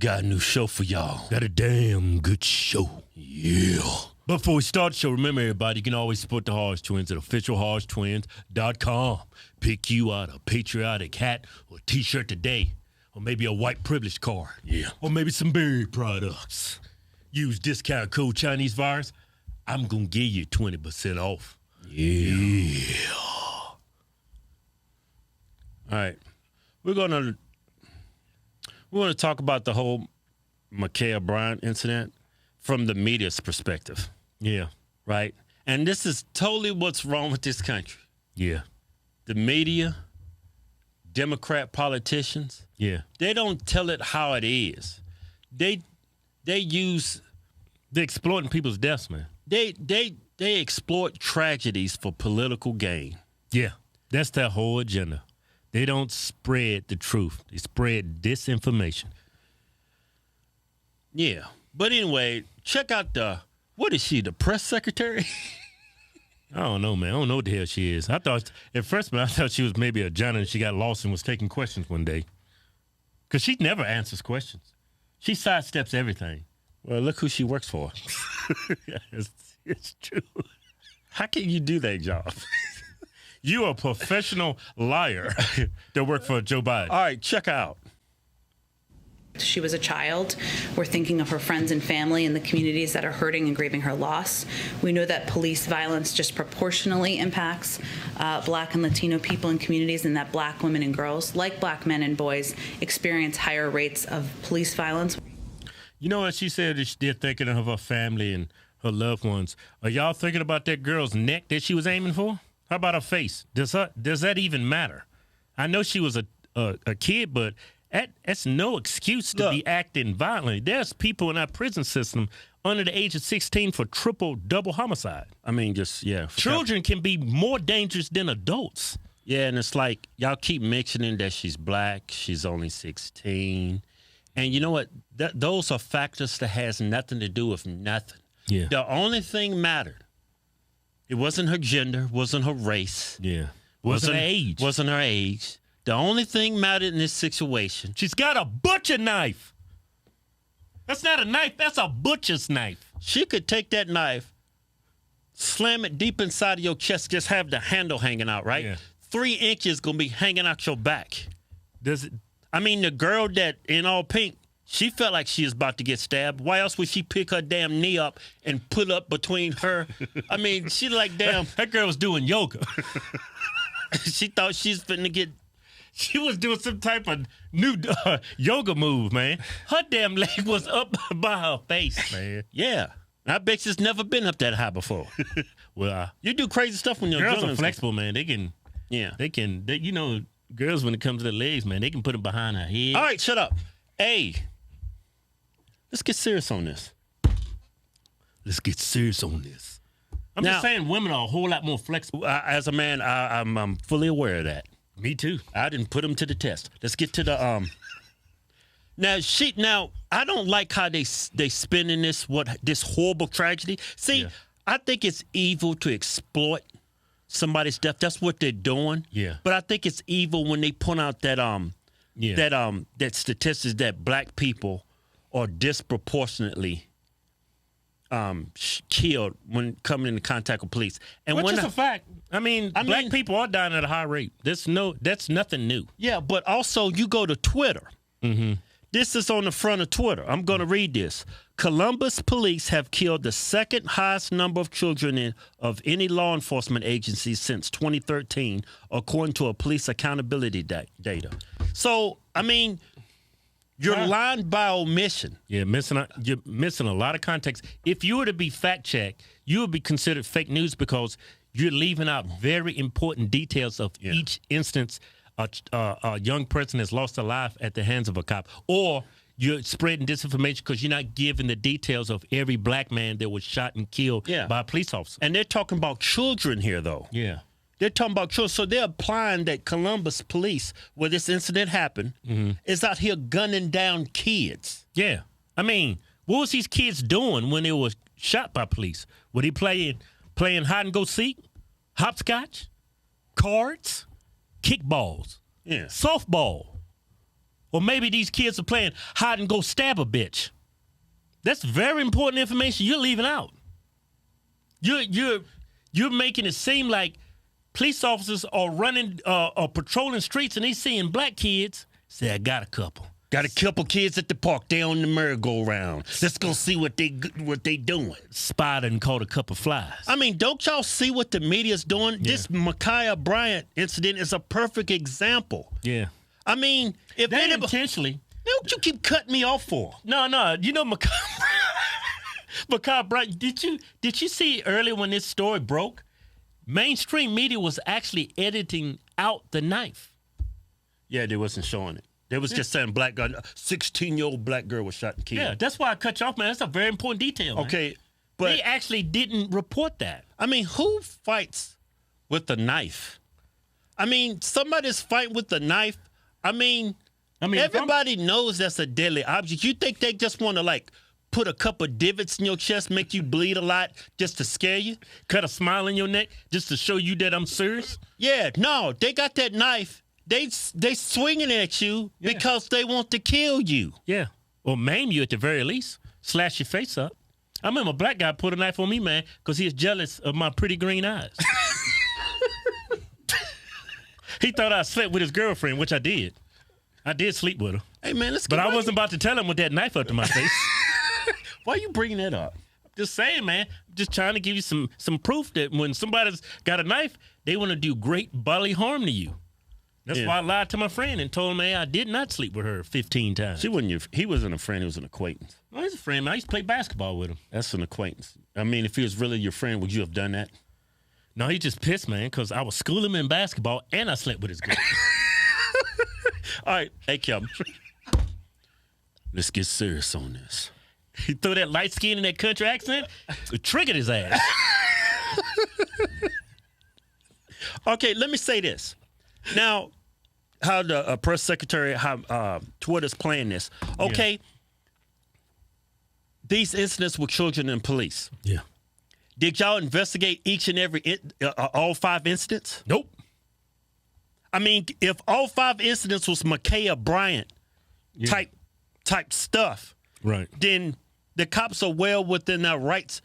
Got a new show for y'all. Got a damn good show. Yeah. Before we start the show, remember, everybody, you can always support the Hodgetwins at officialhodgetwins.com. Pick you out a patriotic hat or T-shirt today, or maybe a white privilege card. Yeah. Or maybe some berry products. Use discount code Chinese Virus. I'm going to give you 20% off. Yeah. All right. We're going to talk about the whole Ma'Khia Bryant incident from the media's perspective. Yeah. Right? And this is totally what's wrong with this country. Yeah. The media, Democrat politicians, yeah, they don't tell it how it is. They're exploiting people's deaths, man. They exploit tragedies for political gain. Yeah. That's their whole agenda. They don't spread the truth. They spread disinformation. Yeah. But anyway, check out what is she, the press secretary? I don't know, man. I don't know what the hell she is. I thought she was maybe a janitor and she got lost and was taking questions one day. Because she never answers questions. She sidesteps everything. Well, look who she works for. It's true. How can you do that job? You're a professional liar that worked for Joe Biden. All right, check out. She was a child. We're thinking of her friends and family in the communities that are hurting and grieving her loss. We know that police violence disproportionately impacts Black and Latino people in communities, and that Black women and girls, like Black men and boys, experience higher rates of police violence. You know what she said? They're thinking of her family and her loved ones. Are y'all thinking about that girl's neck that she was aiming for? How about her face? Does that even matter? I know she was a kid, but that's no excuse to be acting violently. There's people in our prison system under the age of 16 for double homicide. I mean, children can be more dangerous than adults. Yeah, and it's like y'all keep mentioning that she's Black, she's only 16. And you know what? Those are factors that has nothing to do with nothing. Yeah. The only thing mattered. It wasn't her gender, wasn't her race. Yeah. Wasn't her age. Wasn't her age. The only thing mattered in this situation. She's got a butcher knife. That's not a knife. That's a butcher's knife. She could take that knife, slam it deep inside of your chest, just have the handle hanging out, right? Yeah. 3 inches going to be hanging out your back. I mean, the girl that in all pink, she felt like she was about to get stabbed. Why else would she pick her damn knee up and put up between her? I mean, she like, damn. That girl was doing yoga. She thought she's finna get. She was doing some type of new yoga move, man. Her damn leg was up by her face, man. Yeah. I bet she's never been up that high before. Well, you do crazy stuff when you're girls are flexible, man. They can, you know, girls, when it comes to their legs, man, they can put them behind her head. All right, shut up. Hey, let's get serious on this. Let's get serious on this. I'm just saying women are a whole lot more flexible. As a man, I'm fully aware of that. Me too. I didn't put them to the test. Let's get to the Now I don't like how they spinning this horrible tragedy. See, I think it's evil to exploit somebody's death. That's what they're doing. Yeah. But I think it's evil when they point out that that statistics that Black people are disproportionately killed when coming into contact with police. And which is a fact. I mean, Black people are dying at a high rate. That's nothing new. Yeah, but also you go to Twitter. Mm-hmm. This is on the front of Twitter. I'm going to read this. Columbus police have killed the second highest number of children of any law enforcement agency since 2013, according to a police accountability data. So, I mean, you're lying by omission. Yeah, you're missing a lot of context. If you were to be fact-checked, you would be considered fake news because you're leaving out very important details of each instance a young person has lost their life at the hands of a cop. Or you're spreading disinformation because you're not giving the details of every Black man that was shot and killed by a police officer. And they're talking about children here, though. Yeah. They're talking about children. So they're applying that Columbus police, where this incident happened, is out here gunning down kids. Yeah. I mean, what was these kids doing when they were shot by police? Were they playing hide and go seek, hopscotch, cards, kickballs, softball? Or maybe these kids are playing hide and go stab a bitch. That's very important information you're leaving out. You're making it seem like police officers are running or patrolling streets and they seeing black kids. Say, I got a couple. Got a couple kids at the park. They on the merry-go-round. Let's go see what they doing. Spotted and caught a couple flies. I mean, don't y'all see what the media's doing? Yeah. This Ma'Khia Bryant incident is a perfect example. Yeah. I mean, if they intentionally, what you keep cutting me off for? No. You know, Ma'Khia Bryant. Did you see earlier when this story broke? Mainstream media was actually editing out the knife. Yeah, they wasn't showing it. They was just saying 16-year-old black girl was shot and killed. Yeah, that's why I cut you off, man. That's a very important detail, man. Okay, but they actually didn't report that. I mean, who fights with a knife? I mean, somebody's fighting with a knife. I mean everybody knows that's a deadly object. You think they just want to, like, put a couple divots in your chest, make you bleed a lot just to scare you? Cut a smile in your neck just to show you that I'm serious? Yeah, no, they got that knife. They swinging at you because they want to kill you. Yeah, or maim you at the very least. Slash your face up. I remember a black guy put a knife on me, man, because he was jealous of my pretty green eyes. He thought I slept with his girlfriend, which I did. I did sleep with her. Hey, man, let's get But I wasn't about to tell him with that knife up to my face. Why are you bringing that up? Just saying, man. Just trying to give you some proof that when somebody's got a knife, they want to do great bodily harm to you. That's why I lied to my friend and told him, I did not sleep with her 15 times. He wasn't a friend. He was an acquaintance. Well, he's a friend, man. I used to play basketball with him. That's an acquaintance. I mean, if he was really your friend, would you have done that? No, he just pissed, man, because I was schooling him in basketball and I slept with his girl. All right. Hey, Kelvin. Let's get serious on this. He threw that light skin in that country accent. It triggered his ass. Okay, let me say this. Now, how the press secretary, how Twitter's playing this. Okay, these incidents with children and police. Yeah. Did y'all investigate each and every, all 5 incidents? Nope. I mean, if all 5 incidents was Ma'Khia Bryant type stuff, right? Then the cops are well within their rights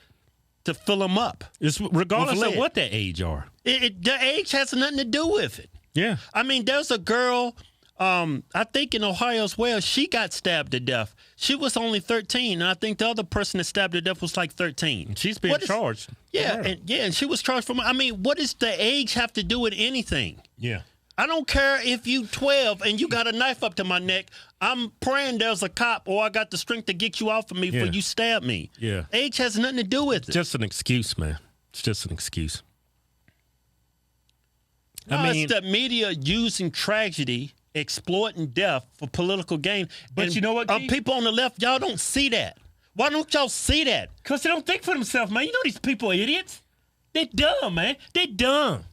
to fill them up. It's regardless of what their age are. The age has nothing to do with it. Yeah. I mean, there's a girl, I think in Ohio as well, she got stabbed to death. She was only 13, and I think the other person that stabbed to death was like 13. She's being charged. And she was charged for, I mean, what does the age have to do with anything? Yeah. I don't care if you 12 and you got a knife up to my neck. I'm praying there's a cop or I got the strength to get you off of me before you stab me. Yeah. Age has nothing to do with it. Just an excuse, man. It's just an excuse. No, I mean, it's the media using tragedy, exploiting death for political gain. But you know what, people on the left, y'all don't see that. Why don't y'all see that? Because they don't think for themselves, man. You know these people are idiots. They're dumb, man. They're dumb.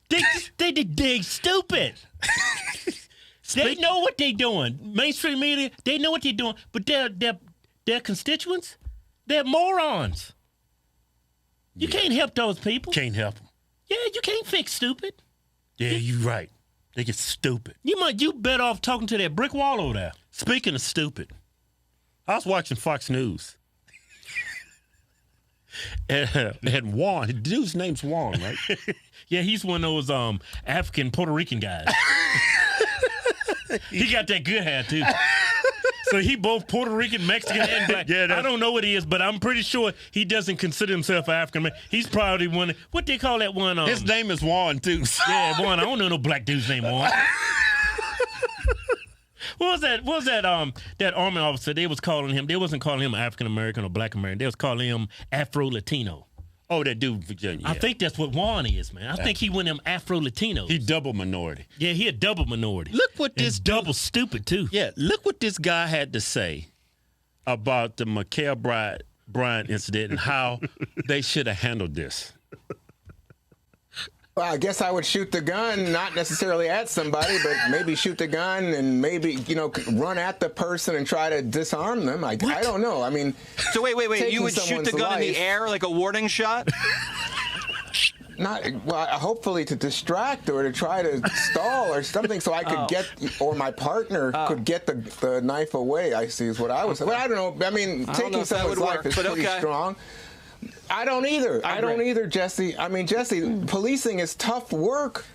They're stupid. They know what they're doing. Mainstream media, they know what they're doing. But their constituents, they're morons. You can't help those people. Can't help them. Yeah, you can't fix stupid. Yeah, you're right. They get stupid. You better off talking to that brick wall over there. Speaking of stupid, I was watching Fox News. and Juan, the dude's name's Juan, right? Yeah, he's one of those African Puerto Rican guys. He got that good hair too. So he both Puerto Rican, Mexican, and black. Yeah, I don't know what he is, but I'm pretty sure he doesn't consider himself African American. He's probably one. What they call that one? His name is Juan too. Yeah, Juan. I don't know no black dude's name Juan. What was that? That army officer? They was calling him. They wasn't calling him African American or Black American. They was calling him Afro Latino. Oh, that dude, Virginia. Yeah. I think that's what Juan is, man. I think he went him Afro Latino. He double minority. Yeah, he a double minority. Look what this double stupid too. Yeah, look what this guy had to say about the Ma'Khia Bryant incident and how they should have handled this. Well, I guess I would shoot the gun, not necessarily at somebody, but maybe shoot the gun and maybe, run at the person and try to disarm them. I don't know. I mean, so wait. You would shoot the gun in the air like a warning shot? hopefully to distract or to try to stall or something so I could or my partner could get the knife away, I see is what I was saying. But I don't know. I mean, taking someone's life is pretty strong. I don't either, Jesse. I mean, Jesse, policing is tough work.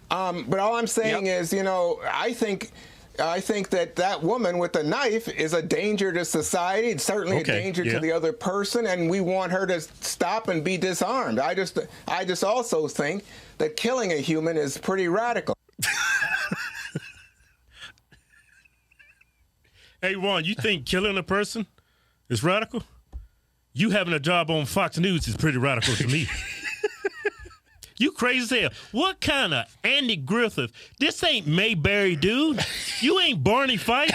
But all I'm saying is, I think that woman with the knife is a danger to society. It's certainly a danger to the other person, and we want her to stop and be disarmed. I just also think that killing a human is pretty radical. Hey, Juan, you think killing a person is radical? You having a job on Fox News is pretty radical to me. You crazy as hell. What kind of Andy Griffith? This ain't Mayberry, dude. You ain't Barney Fife.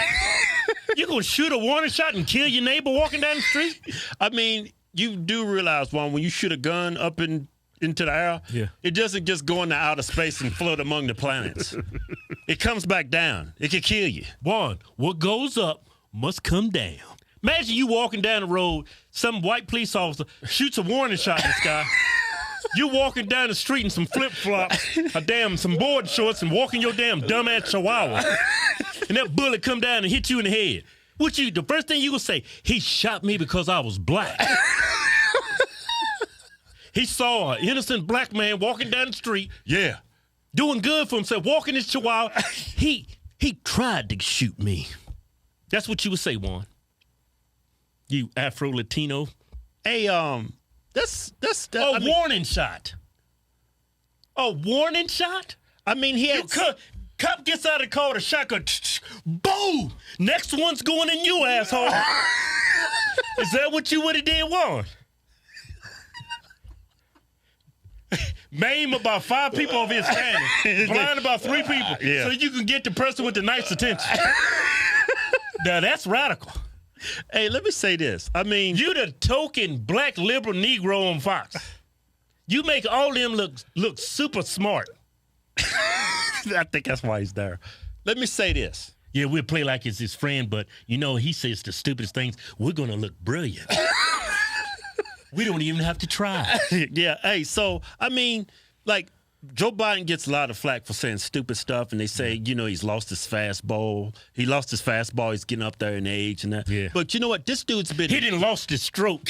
You gonna shoot a warning shot and kill your neighbor walking down the street? I mean, you do realize, Juan, when you shoot a gun up into the air, it doesn't just go into outer space and float among the planets. It comes back down. It can kill you. Juan, what goes up must come down. Imagine you walking down the road, some white police officer shoots a warning shot in the sky. You walking down the street in some flip-flops, some board shorts, and walking your damn dumbass chihuahua. And that bullet come down and hit you in the head. The first thing you gonna say, he shot me because I was black. He saw an innocent black man walking down the street, doing good for himself, walking his chihuahua. He tried to shoot me. That's what you would say, Juan. You Afro-Latino. Hey, That's warning shot. A warning shot? I mean, he had cop gets out of the car with a shotgun. Boom! Next one's going in you, asshole. Is that what you would have did, Juan? Maim about 5 people over here standing. Blind about 3 people. So you can get the person with the nice attention. Now, that's radical. Hey, let me say this. I mean, you the token black liberal Negro on Fox. You make all them look super smart. I think that's why he's there. Let me say this. Yeah, we'll play like it's his friend, but, he says the stupidest things. We're going to look brilliant. We don't even have to try. Yeah, hey, so, I mean, like, Joe Biden gets a lot of flack for saying stupid stuff, and they say, he's lost his fastball. He lost his fastball. He's getting up there in age and that. Yeah. But you know what? This dude's been... He didn't lost his stroke.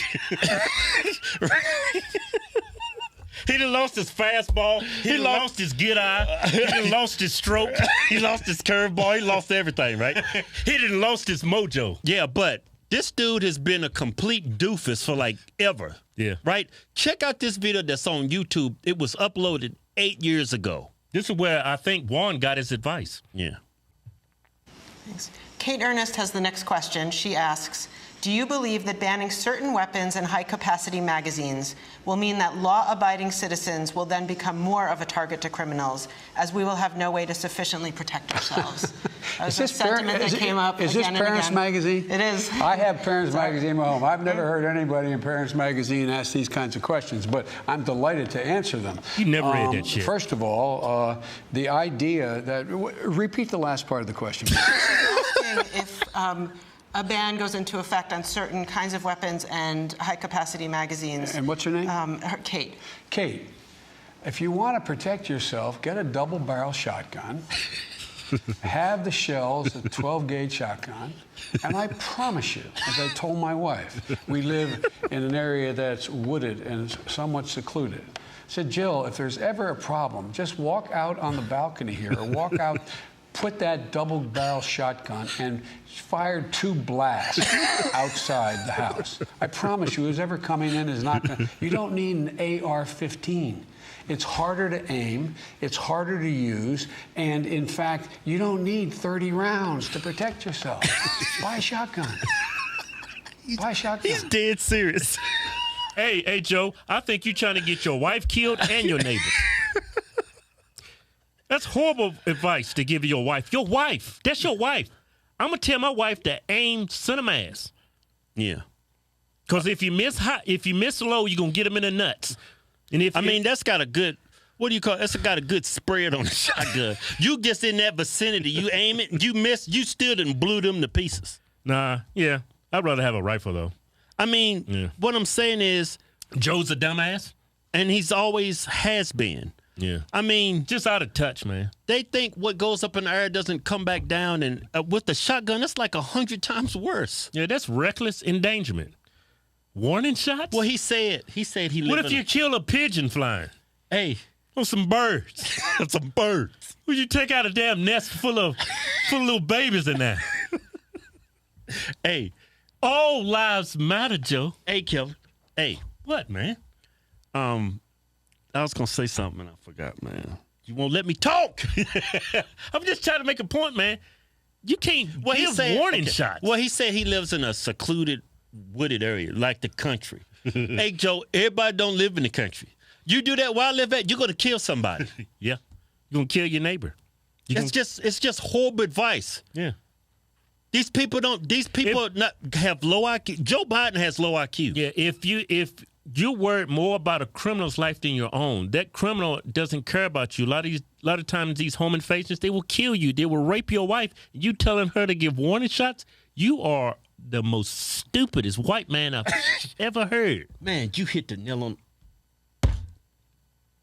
He done lost his fastball. He lost his good eye. He done lost his stroke. He lost his curveball. He lost everything, right? He done lost his mojo. Yeah, but this dude has been a complete doofus for like ever. Yeah. Right? Check out this video that's on YouTube. It was uploaded 8 years ago. This is where I think Juan got his advice. Yeah. Thanks. Kate Ernest has the next question. She asks, do you believe that banning certain weapons and high-capacity magazines will mean that law-abiding citizens will then become more of a target to criminals, as we will have no way to sufficiently protect ourselves? That was a sentiment that came up again and again. Is this Parents Magazine? It is. I have Parents Magazine in my home. I've never heard anybody in Parents Magazine ask these kinds of questions, but I'm delighted to answer them. You never read that shit. First of all, the idea that... Repeat the last part of the question. If a ban goes into effect on certain kinds of weapons and high-capacity magazines. And what's her name? Kate. Kate, if you want to protect yourself, get a double-barrel shotgun, have the shells, a 12-gauge shotgun, and I promise you, as I told my wife, we live in an area that's wooded and somewhat secluded. I said, Jill, if there's ever a problem, just walk out on the balcony here or walk out, put that double-barrel shotgun and fire 2 blasts outside the house. I promise you, who's ever coming in is not going to... You don't need an AR-15. It's harder to aim, it's harder to use, and in fact, you don't need 30 rounds to protect yourself. Buy a shotgun. Buy a shotgun. He's dead serious. Hey, Joe, I think you're trying to get your wife killed and your neighbor. That's horrible advice to give your wife. Your wife. That's your wife. I'm going to tell my wife to aim cinemass. Yeah. Because if you miss low, you're going to get them in the nuts. And that's got a good, what do you call it? That's got a good spread on the shotgun. You just in that vicinity, you aim it, you miss, you still done blew them to pieces. Nah, yeah. I'd rather have a rifle, though. What I'm saying is, Joe's a dumbass. And he's always has been. Yeah. I mean, just out of touch, man. They think what goes up in the air doesn't come back down. And with the shotgun, that's like 100 times worse. Yeah, that's reckless endangerment. Warning shots? Well, he said he lived. What if you kill a pigeon flying? Hey. Or some birds. Some birds. Would you take out a damn nest full of little babies in there? Hey. All lives matter, Joe. Hey, Kevin. Hey. What, man? I was going to say something and I forgot, man. You won't let me talk. I'm just trying to make a point, man. You can't give warning shots. Well, he said he lives in a secluded, wooded area, like the country. Hey, Joe, everybody don't live in the country. You do that where I live at, you're going to kill somebody. Yeah. You're going to kill your neighbor. It's just horrible advice. Yeah. These people have low IQ. Joe Biden has low IQ. Yeah, if you're worried more about a criminal's life than your own, that criminal doesn't care about you. A lot of times these home invasions, they will kill you. They will rape your wife. You telling her to give warning shots? You are the most stupidest white man I've ever heard. Man, you hit the nail on.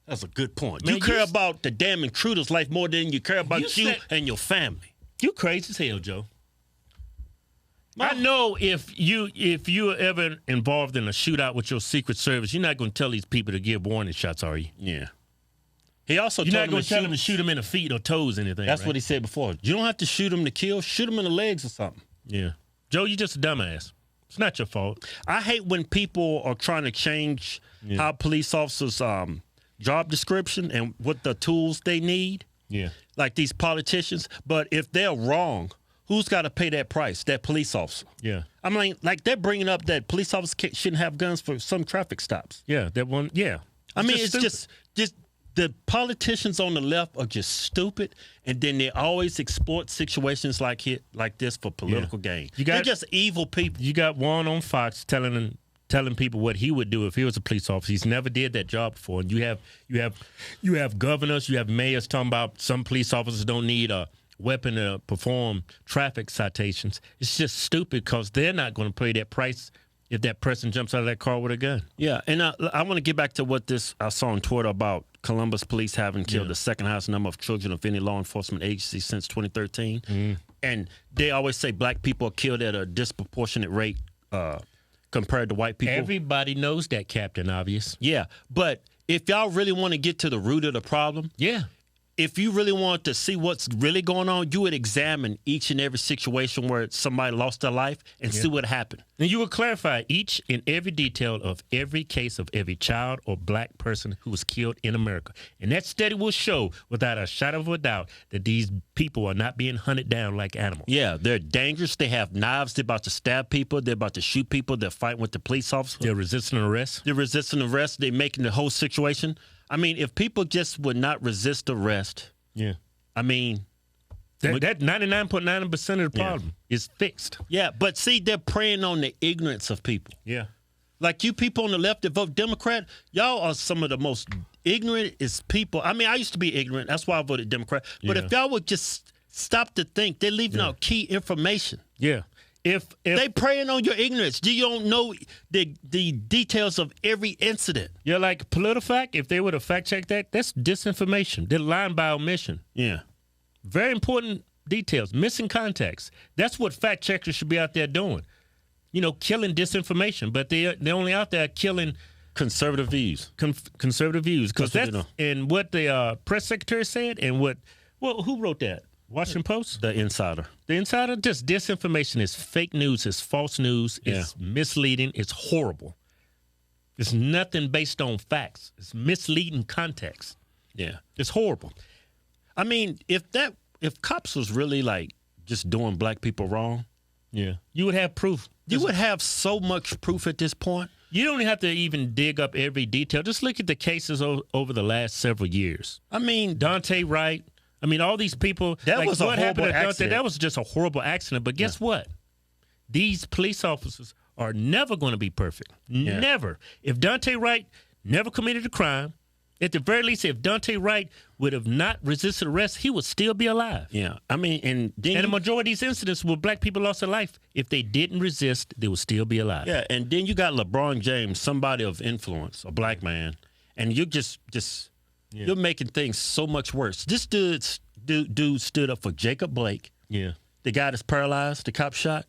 That's a good point. Man, you care about the damn intruder's life more than you care about you and your family. You crazy as hell, Joe. I know if you're ever involved in a shootout with your Secret Service, you're not going to tell these people to give warning shots, are you? Yeah. He also you're not going to tell them to shoot them in the feet or toes or anything. That's right? what he said before. You don't have to shoot them to kill. Shoot them in the legs or something. Yeah. Joe, you're just a dumbass. It's not your fault. I hate when people are trying to change how police officers' job description and what the tools they need. Yeah. Like these politicians. But if they're wrong, who's got to pay that price? That police officer. Yeah. I mean, like they're bringing up that police officers shouldn't have guns for some traffic stops. Yeah, that one. Yeah. I mean, it's just the politicians on the left are just stupid, and then they always exploit situations like this for political gain. They're just evil people. You got Warren on Fox telling people what he would do if he was a police officer. He's never did that job before. And you have governors, you have mayors talking about some police officers don't need a weapon to perform traffic citations. It's just stupid because they're not going to pay that price if that person jumps out of that car with a gun. Yeah, and I want to get back to what I saw on Twitter about Columbus police having killed the second highest number of children of any law enforcement agency since 2013. Mm-hmm. And they always say black people are killed at a disproportionate rate compared to white people. Everybody knows that, Captain Obvious. Yeah, but if y'all really want to get to the root of the problem, if you really want to see what's really going on, you would examine each and every situation where somebody lost their life and see what happened. And you would clarify each and every detail of every case of every child or black person who was killed in America. And that study will show without a shadow of a doubt that these people are not being hunted down like animals. Yeah, they're dangerous. They have knives. They're about to stab people. They're about to shoot people. They're fighting with the police officers. They're resisting arrest. They're making the whole situation. I mean, if people just would not resist arrest, I mean, that 99.9% of the problem is fixed. Yeah, but see, they're preying on the ignorance of people. Yeah. Like you people on the left that vote Democrat, y'all are some of the most ignorantest people. I mean, I used to be ignorant. That's why I voted Democrat. But if y'all would just stop to think, they're leaving out key information. Yeah. If they preying on your ignorance, you don't know the details of every incident. Yeah, like PolitiFact, if they were to fact check that, that's disinformation. They're lying by omission. Yeah. Very important details, missing context. That's what fact checkers should be out there doing. You know, killing disinformation, but they're only out there killing conservative views. Conservative views, because that's and what the press secretary said, and who wrote that? Washington Post? The Insider. The Insider? Just disinformation is fake news, it's false news, it's misleading, it's horrible. It's nothing based on facts. It's misleading context. Yeah. It's horrible. I mean, if cops was really like just doing black people wrong, you would have proof. You would have so much proof at this point. You don't have to even dig up every detail. Just look at the cases over the last several years. I mean, Dante Wright. I mean, all these people. That was a horrible accident. That was just a horrible accident. But guess what? These police officers are never going to be perfect. Yeah. Never. If Dante Wright never committed a crime, at the very least, if Dante Wright would have not resisted arrest, he would still be alive. Yeah. I mean, and the majority of these incidents where black people lost their life, if they didn't resist, they would still be alive. Yeah. And then you got LeBron James, somebody of influence, a black man. and you're you're making things so much worse. This dude stood up for Jacob Blake. Yeah. The guy that's paralyzed, the cop shot.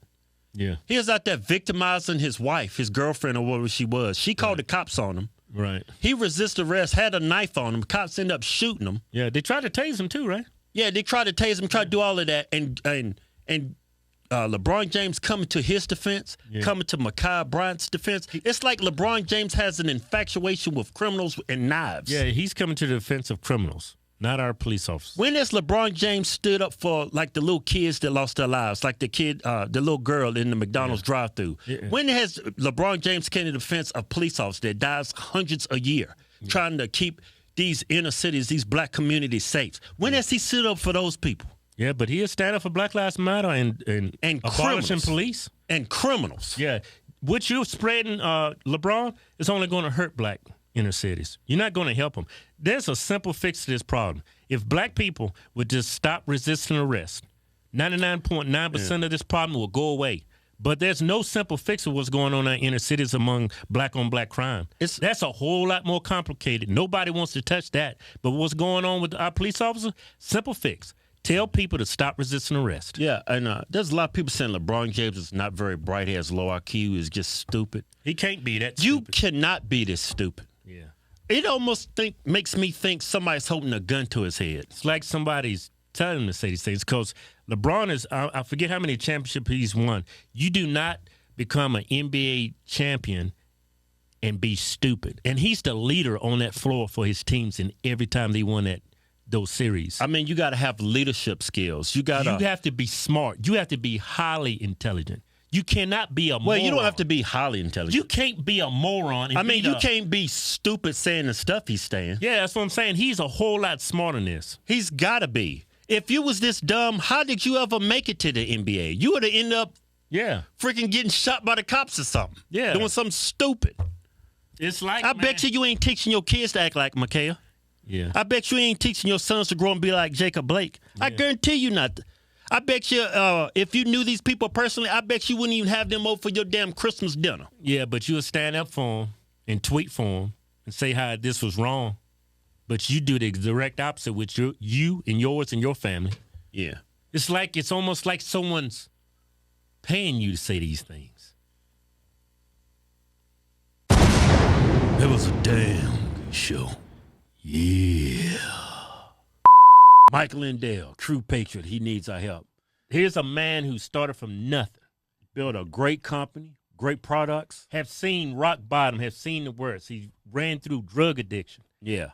Yeah. He was out there victimizing his wife, his girlfriend, or whatever she was. She called the cops on him. Right. He resisted arrest, had a knife on him. Cops ended up shooting him. Yeah, they tried to tase him too, right? Yeah, they tried to tase him, tried to do all of that. And LeBron James coming to his defense, coming to Ma'Khia Bryant's defense. It's like LeBron James has an infatuation with criminals and knives. Yeah, he's coming to the defense of criminals. Not our police officers. When has LeBron James stood up for like the little kids that lost their lives, like the kid, the little girl in the McDonald's drive-thru? Yeah. When has LeBron James came to the defense of police officers that dies hundreds a year trying to keep these inner cities, these black communities safe? When has he stood up for those people? Yeah, but he'll stand up for Black Lives Matter and abolishing police. And criminals. Yeah. What you're spreading, LeBron, is only going to hurt black inner cities. You're not going to help them. There's a simple fix to this problem. If black people would just stop resisting arrest, 99.9% of this problem will go away. But there's no simple fix of what's going on in inner cities among black-on-black crime. That's a whole lot more complicated. Nobody wants to touch that. But what's going on with our police officers? Simple fix. Tell people to stop resisting arrest. Yeah, and there's a lot of people saying LeBron James is not very bright. He has low IQ. He's just stupid. He can't be that stupid. You cannot be this stupid. Yeah. It almost makes me think somebody's holding a gun to his head. It's like somebody's telling him to say these things because LeBron is, I forget how many championships he's won. You do not become an NBA champion and be stupid. And he's the leader on that floor for his teams, and every time they won those series. I mean, you got to have leadership skills. You have to be smart. You have to be highly intelligent. You cannot be a moron. Well, you don't have to be highly intelligent. You can't be a moron. You can't be stupid saying the stuff he's saying. Yeah, that's what I'm saying. He's a whole lot smarter than this. He's got to be. If you was this dumb, how did you ever make it to the NBA? You would have ended up freaking getting shot by the cops or something. Yeah. Doing something stupid. It's like, I bet you ain't teaching your kids to act like Ma'Khia. Yeah. I bet you ain't teaching your sons to grow and be like Jacob Blake. Yeah. I guarantee you not. I bet you if you knew these people personally, I bet you wouldn't even have them over for your damn Christmas dinner. Yeah, but you would stand up for them and tweet for them and say how this was wrong. But you do the direct opposite with you and yours and your family. Yeah. It's almost like someone's paying you to say these things. It was a damn good show. Yeah. Mike Lindell, true patriot. He needs our help. Here's a man who started from nothing, built a great company, great products, have seen rock bottom, have seen the worst. He ran through drug addiction. Yeah.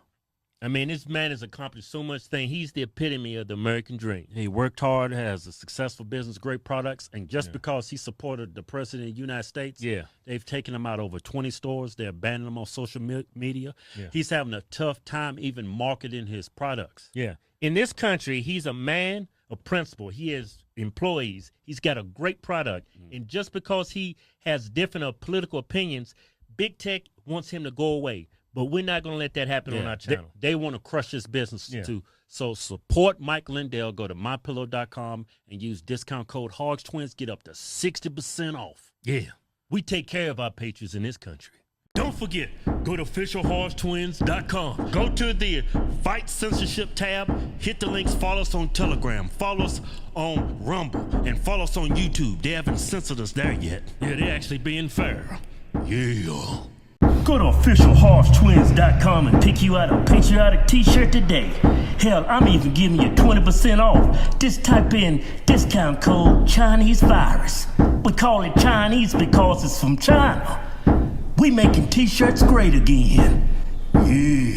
I mean, this man has accomplished so much thing. He's the epitome of the American dream. He worked hard, has a successful business, great products, and just because he supported the president of the United States, they've taken him out over 20 stores. They abandoned him on social media. Yeah. He's having a tough time even marketing his products. Yeah. In this country, he's a man of principle. He has employees. He's got a great product. And just because he has different political opinions, big tech wants him to go away. But we're not going to let that happen on our channel. They want to crush this business too. So support Mike Lindell. Go to mypillow.com and use discount code Hodgetwins. Get up to 60% off. Yeah. We take care of our patrons in this country. Don't forget, go to officialhodgetwins.com. Go to the Fight Censorship tab. Hit the links. Follow us on Telegram. Follow us on Rumble. And follow us on YouTube. They haven't censored us there yet. Yeah, they're actually being fair. Yeah. Go to officialhodgetwins.com and pick you out a patriotic t-shirt today. Hell, I'm even giving you 20% off. Just type in discount code Chinese Virus. We call it Chinese because it's from China. We making t-shirts great again. Yeah.